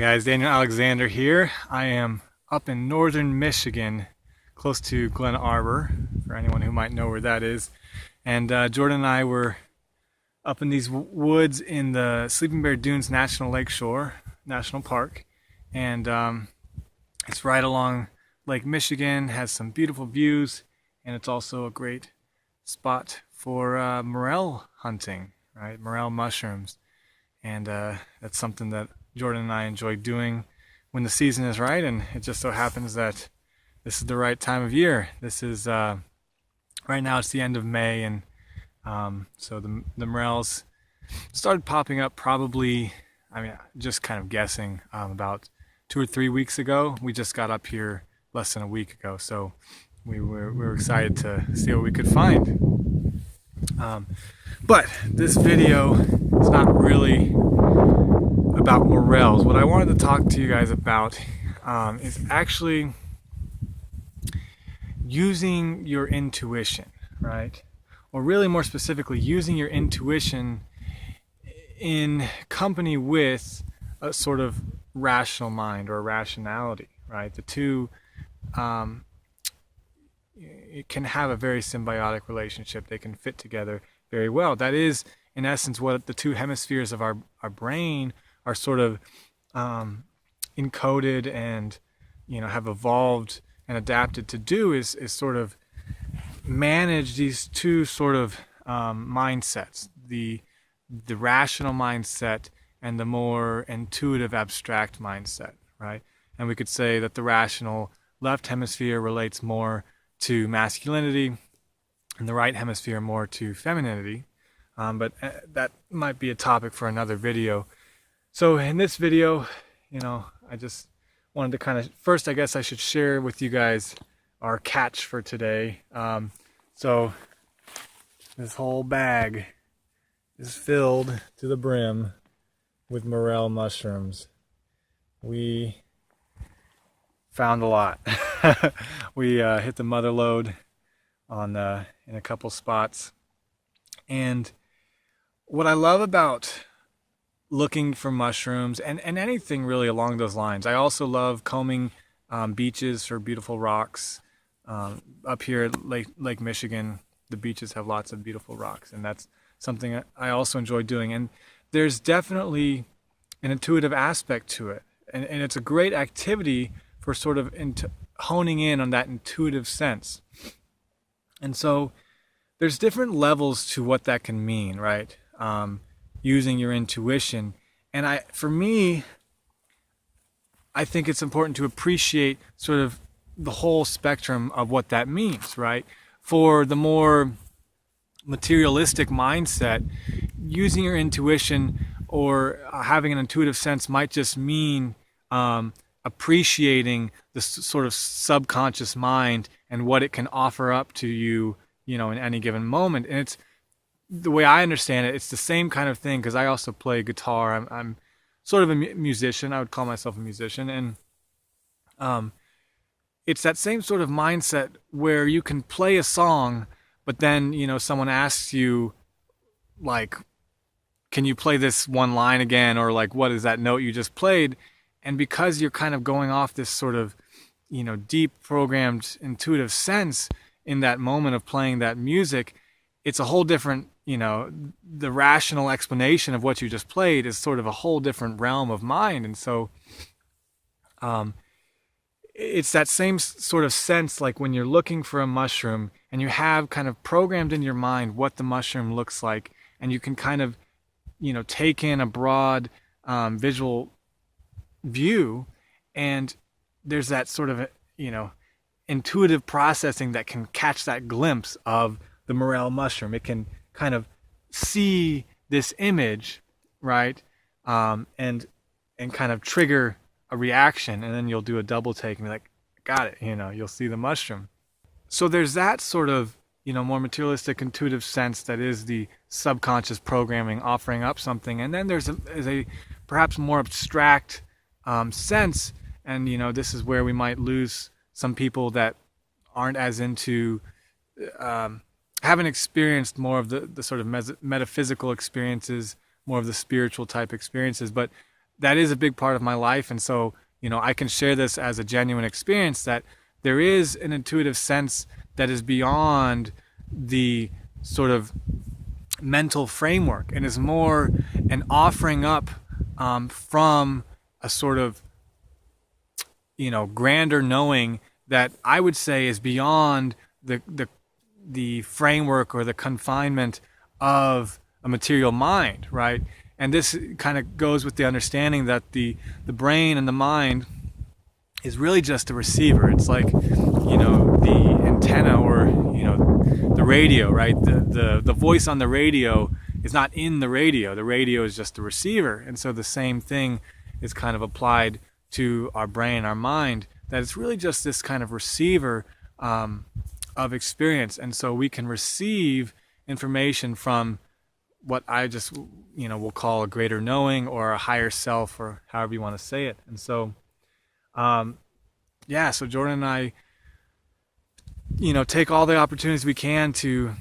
Guys, Daniel Alexander here. I am up in northern Michigan, close to Glen Arbor, for anyone who might know where that is. And Jordan and I were up in these woods in the Sleeping Bear Dunes National Lakeshore National Park. And it's right along Lake Michigan, has some beautiful views, and it's also a great spot for morel hunting, right? Morel mushrooms. And that's something that Jordan and I enjoy doing when the season is right, and it just so happens that this is the right time of year. This is right now it's the end of May, and so the morels started popping up probably, just kind of guessing, about 2 or 3 weeks ago. We just got up here less than a week ago, so we were excited to see what we could find. But this video is not really about morels. What I wanted to talk to you guys about is actually using your intuition, right? Or really more specifically, using your intuition in company with a sort of rational mind or rationality, right? The two it can have a very symbiotic relationship. They can fit together very well. That is, in essence, what the two hemispheres of our brain are sort of encoded and have evolved and adapted to do is sort of manage these two sort of mindsets, the rational mindset and the more intuitive abstract mindset, right? And we could say that the rational left hemisphere relates more to masculinity and the right hemisphere more to femininity, but that might be a topic for another video. So in this video, I just wanted to kind of, first I guess I should share with you guys our catch for today. So this whole bag is filled to the brim with morel mushrooms. We found a lot. We hit the mother lode on in a couple spots. And what I love about looking for mushrooms and anything really along those lines. I also love combing beaches for beautiful rocks. Up here at Lake Michigan, the beaches have lots of beautiful rocks, and that's something I also enjoy doing. And there's definitely an intuitive aspect to it, and it's a great activity for sort of honing in on that intuitive sense. And so there's different levels to what that can mean, right? Using your intuition. And for me, I think it's important to appreciate sort of the whole spectrum of what that means, right? For the more materialistic mindset, using your intuition or having an intuitive sense might just mean appreciating the sort of subconscious mind and what it can offer up to you, in any given moment. And it's, the way I understand it, it's the same kind of thing, because I also play guitar. I'm sort of a musician. I would call myself a musician. And it's that same sort of mindset where you can play a song, but then, someone asks you, like, can you play this one line again? Or like, what is that note you just played? And because you're kind of going off this sort of, deep programmed intuitive sense in that moment of playing that music, it's a whole different, the rational explanation of what you just played is sort of a whole different realm of mind. And so it's that same sort of sense, like when you're looking for a mushroom and you have kind of programmed in your mind what the mushroom looks like, and you can kind of, take in a broad visual view, and there's that sort of, intuitive processing that can catch that glimpse of the morel mushroom. It can kind of see this image, right? And kind of trigger a reaction, and then you'll do a double take and be like, got it, you'll see the mushroom. So there's that sort of, more materialistic intuitive sense that is the subconscious programming offering up something. And then there's a perhaps more abstract sense, and this is where we might lose some people that aren't as into haven't experienced more of the sort of metaphysical experiences, more of the spiritual type experiences. But that is a big part of my life. And so, I can share this as a genuine experience, that there is an intuitive sense that is beyond the sort of mental framework and is more an offering up from a sort of grander knowing that I would say is beyond the framework or the confinement of a material mind, right? And this kind of goes with the understanding that the brain and the mind is really just a receiver. It's like, the antenna, or, the radio, right? The voice on the radio is not in the radio. The radio is just a receiver. And so the same thing is kind of applied to our brain, our mind, that it's really just this kind of receiver of experience. And so we can receive information from what I just, will call a greater knowing or a higher self, or however you want to say it. And so, so Jordan and I, take all the opportunities we can to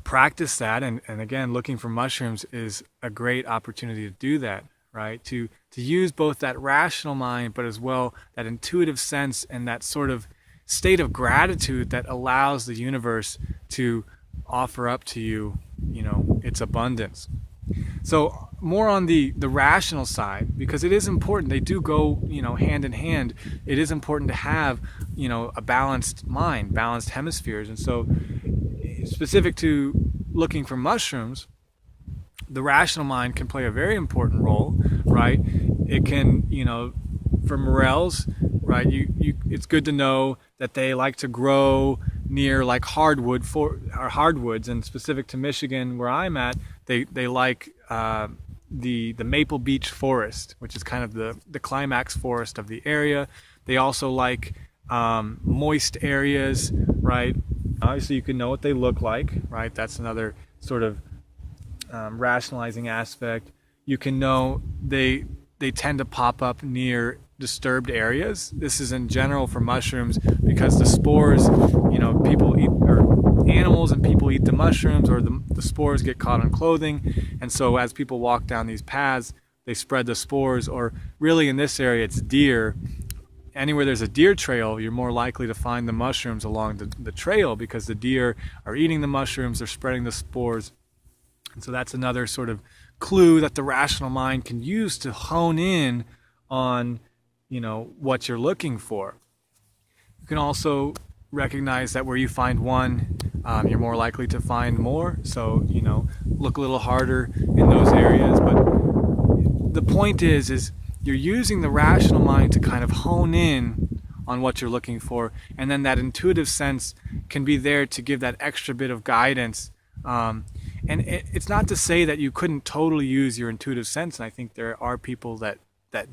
practice that. And again, looking for mushrooms is a great opportunity to do that, right? To use both that rational mind, but as well that intuitive sense and that sort of state of gratitude that allows the universe to offer up to you, its abundance. So more on the rational side, because it is important. They do go, hand in hand. It is important to have, a balanced mind, balanced hemispheres. And so specific to looking for mushrooms, the rational mind can play a very important role, right? It can, for morels, right? It's good to know that they like to grow near like hardwoods, and specific to Michigan, where I'm at, they like the Maple Beach forest, which is kind of the climax forest of the area. They also like moist areas, right? Obviously, you can know what they look like, right? That's another sort of rationalizing aspect. You can know they tend to pop up near disturbed areas. This is in general for mushrooms, because the spores, people eat, or animals and people eat the mushrooms, or the spores get caught on clothing. And so as people walk down these paths, they spread the spores. Or really in this area, it's deer. Anywhere there's a deer trail, you're more likely to find the mushrooms along the trail, because the deer are eating the mushrooms, they're spreading the spores. And so that's another sort of clue that the rational mind can use to hone in on, what you're looking for. You can also recognize that where you find one, you're more likely to find more. So, look a little harder in those areas. But the point is you're using the rational mind to kind of hone in on what you're looking for. And then that intuitive sense can be there to give that extra bit of guidance. And it's not to say that you couldn't totally use your intuitive sense. And I think there are people that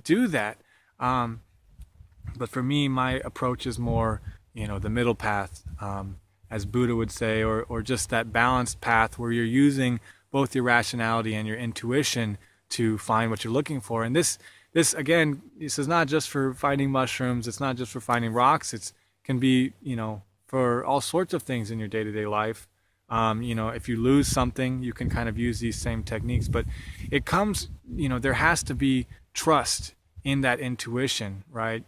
do that. But for me, my approach is more, the middle path, as Buddha would say, or just that balanced path where you're using both your rationality and your intuition to find what you're looking for. And this again, this is not just for finding mushrooms. It's not just for finding rocks. It can be, for all sorts of things in your day-to-day life. If you lose something, you can kind of use these same techniques. But it comes, there has to be trust in that intuition, right?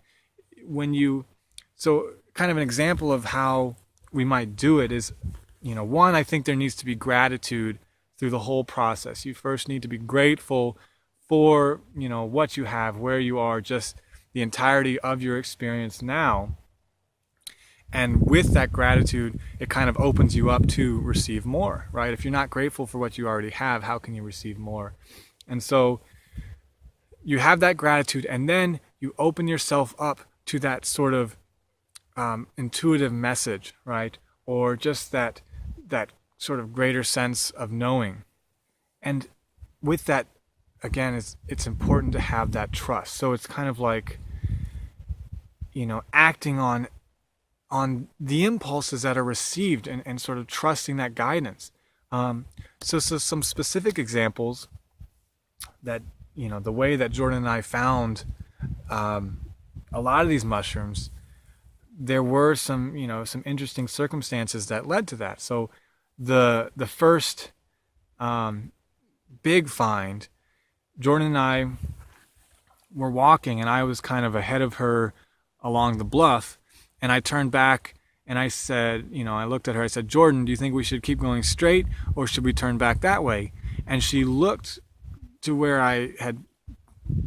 So kind of an example of how we might do it is, one, I think there needs to be gratitude through the whole process. You first need to be grateful for, what you have, where you are, just the entirety of your experience now. And with that gratitude, it kind of opens you up to receive more, right? If you're not grateful for what you already have, how can you receive more? And so you have that gratitude, and then you open yourself up to that sort of intuitive message, right? Or just that sort of greater sense of knowing. And with that, again, it's important to have that trust. So it's kind of like, acting on the impulses that are received, and sort of trusting that guidance. So some specific examples that, the way that Jordan and I found a lot of these mushrooms, there were some interesting circumstances that led to that. So the first big find, Jordan and I were walking, and I was kind of ahead of her along the bluff, and I turned back and I said, I looked at her, I said, Jordan, do you think we should keep going straight or should we turn back that way? And she looked to where I had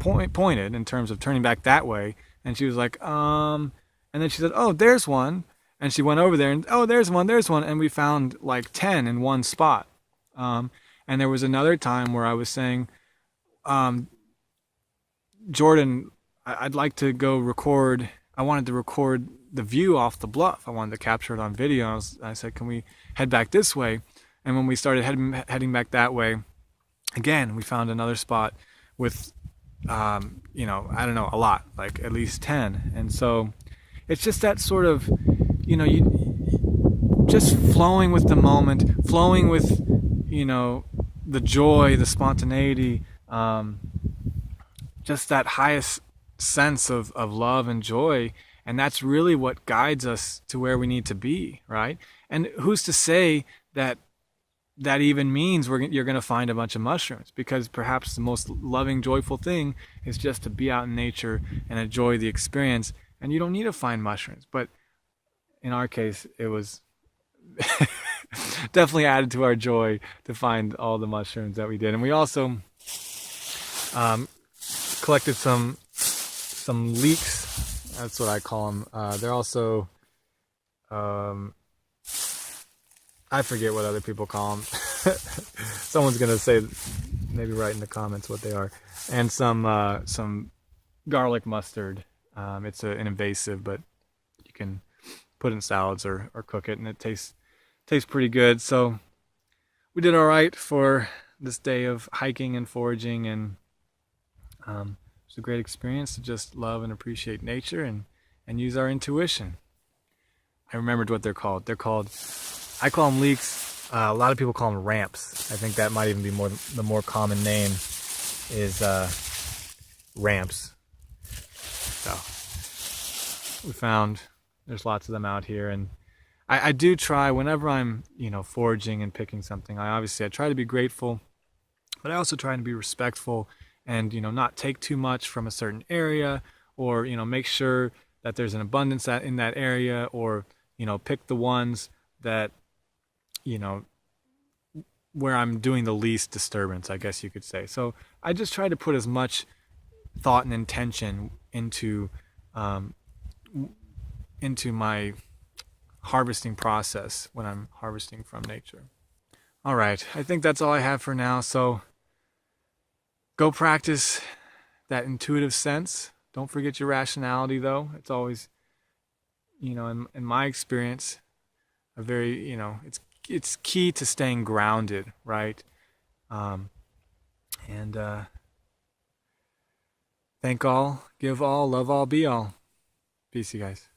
pointed in terms of turning back that way, and she was like, and then she said, oh, there's one. And she went over there and, oh, there's one. And we found like 10 in one spot. And there was another time where I was saying, Jordan, I'd like to go record. I wanted to record the view off the bluff. I wanted to capture it on video. I said, can we head back this way? And when we started heading back that way, again, we found another spot with, I don't know, a lot, like at least 10. And so it's just that sort of, you just flowing with the moment, flowing with, the joy, the spontaneity, just that highest sense of love and joy. And that's really what guides us to where we need to be, right? And who's to say that even means you're going to find a bunch of mushrooms? Because perhaps the most loving, joyful thing is just to be out in nature and enjoy the experience. And you don't need to find mushrooms. But in our case, it was definitely added to our joy to find all the mushrooms that we did. And we also collected some leeks. That's what I call them. They're also, I forget what other people call them. Someone's gonna say, maybe write in the comments what they are. And some garlic mustard. It's an invasive, but you can put in salads or cook it, and it tastes pretty good. So we did all right for this day of hiking and foraging, and it was a great experience to just love and appreciate nature and use our intuition. I remembered what they're called. I call them leeks. A lot of people call them ramps. I think that might even be the more common name is ramps. So we found there's lots of them out here, and I do try whenever I'm foraging and picking something. I try to be grateful, but I also try to be respectful and not take too much from a certain area, or make sure that there's an abundance in that area, or pick the ones that where I'm doing the least disturbance, I guess you could say. So I just try to put as much thought and intention into my harvesting process when I'm harvesting from nature. All right, I think that's all I have for now. So go practice that intuitive sense. Don't forget your rationality, though. It's always, in my experience, a very, it's key to staying grounded, right? Thank all, give all, love all, be all. Peace, you guys.